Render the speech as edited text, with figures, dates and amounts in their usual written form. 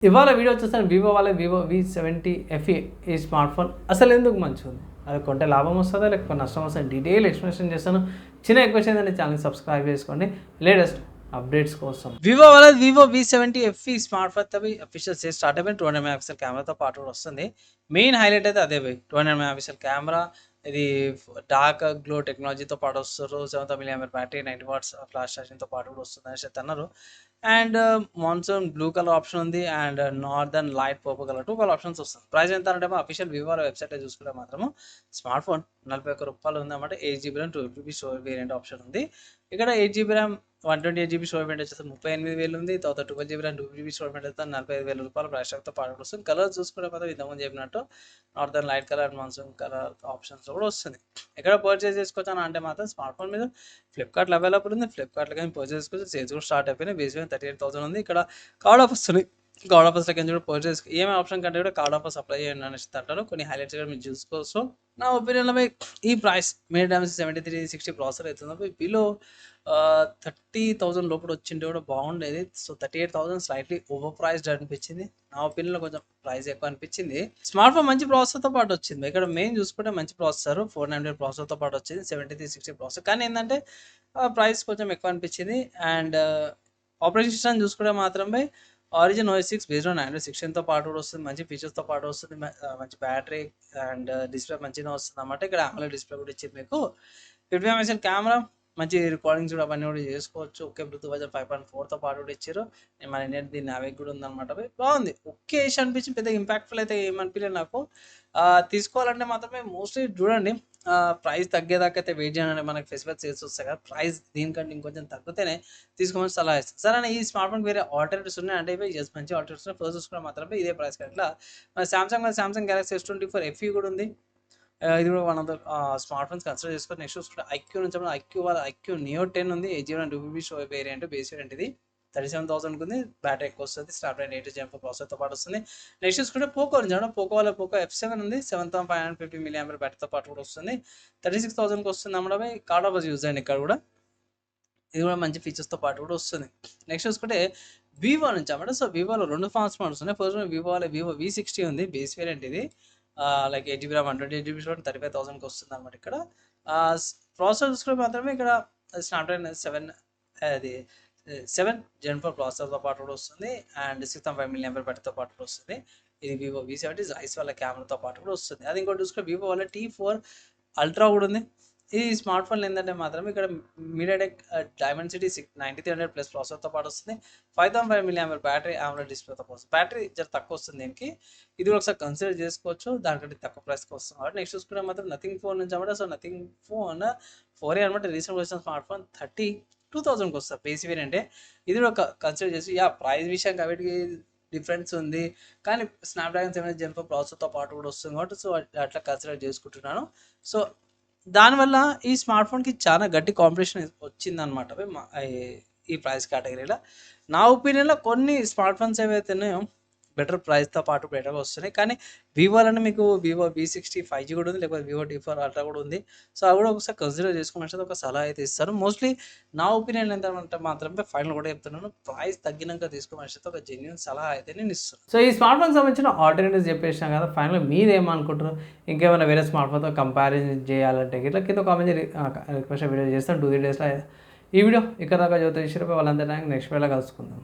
ఇవాళ వీడియో వచ్చేస్తాను వివో వాళ్ళ వివో V70 FE ఈ స్మార్ట్ ఫోన్ అసలు ఎందుకు మంచిగా ఉంది, అది కొంటే లాభం వస్తుందా లేకపోతే నష్టం వస్తుందా డీటెయిల్ ఎక్స్ప్లెనేషన్ చేస్తాను. చిన్న ఎక్వెషన్ ఏంటంటే ఛానల్ సబ్స్క్రైబ్ చేసుకోండి లేటెస్ట్ అప్డేట్స్ కోసం. వివో వాళ్ళ Vivo V70 FE smart phone తప్పి అఫీషియల్ సేల్ స్టార్ట్ అయిపోయింది. 200 మెగాపిక్సెల్ కెమెరాతో పాటు కూడా వస్తుంది. మెయిన్ హైలైట్ అయితే అదే పోయి 200 మెగాపిక్సెల్ కెమెరా, ఇది డార్క్ గ్లో టెక్నాలజీతో పాటు వస్తారు. 7,000 mAh బ్యాటరీ, 90 వాట్స్ ఫ్లాష్ ఛార్జింగ్తో పాటు కూడా వస్తుంది అనేసి అయితే అన్నారు. And monsoon blue colour option ఉంది and northern light purple colour 2 colour options వస్తుంది. ప్రైస్ ఎంత అంటే అఫీషియల్ వివో వెబ్సైట్ చూసుకుంటే మాత్రము స్మార్ట్ ఫోన్ 41 రూపాయలు ఉందన్నమాట. 8GB RAM 2GB storage variant option ఉంది. ఇక్కడ 8GB RAM 128GB storage variant వచ్చేసి 38,000 ఉంది. తర్వాత 12GB RAM 2GB storage variant అయితే 45,000 రూపాయలు ప్రైస్ తో పాటు వస్తుంది. కలర్ చూసుకుంటే మాత్రం ఇంతకుముందు చెప్పినట్టు northern light colour, monsoon colour options కూడా వస్తుంది. ఎక్కడ పర్చేస్ చేసుకోవచ్చు అని అంటే మాత్రం స్మార్ట్ ఫోన్ మీద ఫ్లిప్కార్ట్లో అవైలబుల్ ఉంది. ఫ్లిప్కార్ట్లో కానీ పర్చేస్ చేసుకోవచ్చు. సేల్స్ కూడా స్టార్ట్ అయిపోయినాయి. బేసిక్గా 38,000 ఉంది. ఇక్కడ కార్డ్ ఆఫర్స్ ఉన్నాయి. కార్డ్ ఆఫర్స్ కింద కూడా పర్చేస్ ఏమే ఆప్షన్ కంటే కూడా కార్డ్ ఆఫర్స్ అప్లై చేయండి అనేసి అంటారు. కొన్ని హైలైట్స్ కూడా మీరు చూసుకోవచ్చు. నా ఒపీనియన్లో ఈ ప్రైస్ మీడియం 7360 ప్రాసెసర్ అవుతుంది. బిలో 30,000 లోపల వచ్చింటే కూడా బాగుండేది. సో 38,000 స్లైట్లీ ఓవర్ ప్రైస్డ్ అనిపించింది. నా ఒపీనియన్లో కొంచెం ప్రైస్ ఎక్కువ అనిపించింది. స్మార్ట్ ఫోన్ మంచి ప్రాసెసర్తో పాటు వచ్చింది. ఇక్కడ మెయిన్ చూసుకుంటే మంచి ప్రాసెసర్ 400 ప్రాసెసర్తో పాటు వచ్చింది. 7360 ప్రాసెసర్ కానీ ఏంటంటే ప్రైస్ కొంచెం ఎక్కువ అనిపించింది. అండ్ ఆపరేషన్ సిస్టమ్ చూసుకుంటే మాత్రమే origin OS 6 based on Android 16తో పాటు కూడా వస్తుంది. మంచి ఫీచర్స్తో పాటు వస్తుంది. మంచి బ్యాటరీ అండ్ డిస్ప్లే మంచిగా వస్తుంది అన్నమాట. ఇక్కడ AMOLED డిస్ప్లే కూడా ఇచ్చింది మీకు. 50 మెగాపిక్సెల్ కెమెరా, మంచి రికార్డింగ్స్ కూడా అవన్నీ కూడా చేసుకోవచ్చు. ఓకే బ్లూటూత్ వర్జన్ 5.4తో పాటు కూడా ఇచ్చారు. మన ఇండియన్ దీని నావిక్ కూడా ఉందన్నమాట. బాగుంది. ఓకే అనిపించింది. పెద్ద ఇంపాక్ట్ఫుల్ అయితే ఏమనిపించలేదు నాకు. తీసుకోవాలంటే మాత్రమే మోస్ట్లీ చూడండి, ప్రైస్ తగ్గేదాకా అయితే వెయిట్ చేయండి. మనకి ఫెస్టివల్ సేల్స్ వస్తాయి కదా, ప్రైస్ దీనికంటే ఇంకొంచెం తగ్గితేనే తీసుకోమని సలహా ఇస్తాను. సరే, ఈ స్మార్ట్ ఫోన్ వేరే ఆల్టర్నేటివ్స్ ఉన్నాయి అంటే ఎస్ మంచి ఆల్టర్నేటివ్స్ ఉన్నాయి. ఫస్ట్ చూసుకున్న మాత్రమే ఇదే ప్రైస్ ఇట్లా మన సామ్సంగ్ గెలాక్సీ S24 FE కూడా ఉంది. ఇది కూడా one of the smart phones consider చేసుకొని. నెక్స్ట్ చూసుకుంటే ఐక్యూ నుంచి ఐక్యూ నియో 10 ఉంది. 8GB 2GB storage variant, base variant ఇది 37,000 ఉంది. బ్యాటరీ ఎక్కువ వస్తుంది. స్నాప్డ్రాగన్ 8 Gen 4 ప్రాసెసర్తో పాటు వస్తుంది. నెక్స్ట్ చూసుకుంటే పోకో నుంచి పోకో వాళ్ళ పోకో F7 ఉంది. 7,550 mAh బ్యాటరీతో పాటు కూడా వస్తుంది. 36,000కి వస్తుంది అన్నమాట. కార్డ్ ఆఫర్స్ యూజ్ అయ్యండి ఇక్కడ కూడా. ఇది కూడా మంచి ఫీచర్స్తో పాటు కూడా వస్తుంది. నెక్స్ట్ చూసుకుంటే వివో నుంచి అన్నమాట. సో వివోలో 2 స్మార్ట్స్ ఉన్నాయి. ఫస్ట్ వివో వివో V60 ఉంది. బేస్ వేరియంట్ ఇది like 8GB RAM 128GB storage 35,000కి వస్తుంది అనమాట. ఇక్కడ ప్రాసెసర్ చూసుకుంటే మాత్రమే ఇక్కడ స్నాప్డ్రాగన్ 7 Gen 4 ప్రాసెసర్తో పాటు కూడా వస్తుంది. అండ్ 6.5 mAh బ్యాటరీతో పాటు కూడా వస్తుంది. ఇది వివో V70 జైస్ వాళ్ళ కెమెరాతో పాటు కూడా వస్తుంది. అది ఇంకోటి చూసుకుంటే వివో వాళ్ళ T4 అల్ట్రా కూడా ఉంది. ఈ స్మార్ట్ ఫోన్లు ఏంటంటే మాత్రం ఇక్కడ మీడియాటెక్ డైమెన్సిటీ 9300 ప్లస్ ప్రాసెసర్తో పాటు వస్తుంది. 5.5 mAh బ్యాటరీ, AMOLED డిస్ప్లేతో పాటు వస్తుంది. బ్యాటరీ జర తక్కువ వస్తుంది దీనికి. ఇది కూడా ఒకసారి కన్సిడర్ చేసుకోవచ్చు. దానికంటే తక్కువ ప్రైస్కి వస్తుంది కాబట్టి. నెక్స్ట్ చూసుకుంటే మాత్రం నథింగ్ ఫోన్ నుంచి అన్నమాట. సో నథింగ్ ఫోన్ 4A అనమాట. రీసెంట్ వచ్చిన స్మార్ట్ ఫోన్ 32,000కి వస్తుంది. బేస్ వేరియంటే. ఇది కూడా కన్సిడర్ చేసి ప్రైస్ విషయం కాబట్టి డిఫరెన్స్ ఉంది. కానీ స్నాప్డ్రాగన్ 7 Gen 4 ప్రాసెసర్తో పాటు కూడా వస్తుంది కాబట్టి సో అట్లా కన్సిడర్ చేసుకుంటున్నాను. సో దానివల్ల ఈ స్మార్ట్ ఫోన్కి చాలా గట్టి కాంపిటీషన్ వచ్చిందనమాట ఈ ప్రైస్ కేటగిరీలో. నా ఒపీనియన్లో కొన్ని స్మార్ట్ ఫోన్స్ ఏవైతే ఉన్నాయో బెటర్ ప్రైస్తో పాటు బెటర్గా వస్తున్నాయి. కానీ వివోలోనే మీకు వివో V60 5G కూడా ఉంది, లేకపోతే వివో T4 అల్ట్రా కూడా ఉంది. సో అవి కూడా ఒకసారి కన్సిడర్ చేసుకోమని ఒక సలహా అయితే ఇస్తారు. మోస్ట్లీ నా ఒపీనియన్ ఏంటంటే మాత్రమే ఫైనల్ కూడా చెప్తున్నాను, ప్రైస్ తగ్గినాక తీసుకోమని ఒక జెన్యున్ సలహా అయితే నేను ఇస్తాను. సో ఈ స్మార్ట్ ఫోన్ సంబంధించిన ఆల్టర్నేటివ్స్ చెప్పేసినా కదా, ఫైనల్ మీరు ఏమనుకుంటారు? ఇంకేమైనా వేరే స్మార్ట్ ఫోన్తో కంపారిజన్ చేయాలంటే ఇట్లా కింద కామెంట్ రిక్వెస్ట్ వీడియో చేస్తాను 2-3 డేస్లో. ఈ వీడియో ఇక్కడ దాకా జ్యోతి వాళ్ళందరినీ నెక్స్ట్ వేళ కలుసుకుందాం.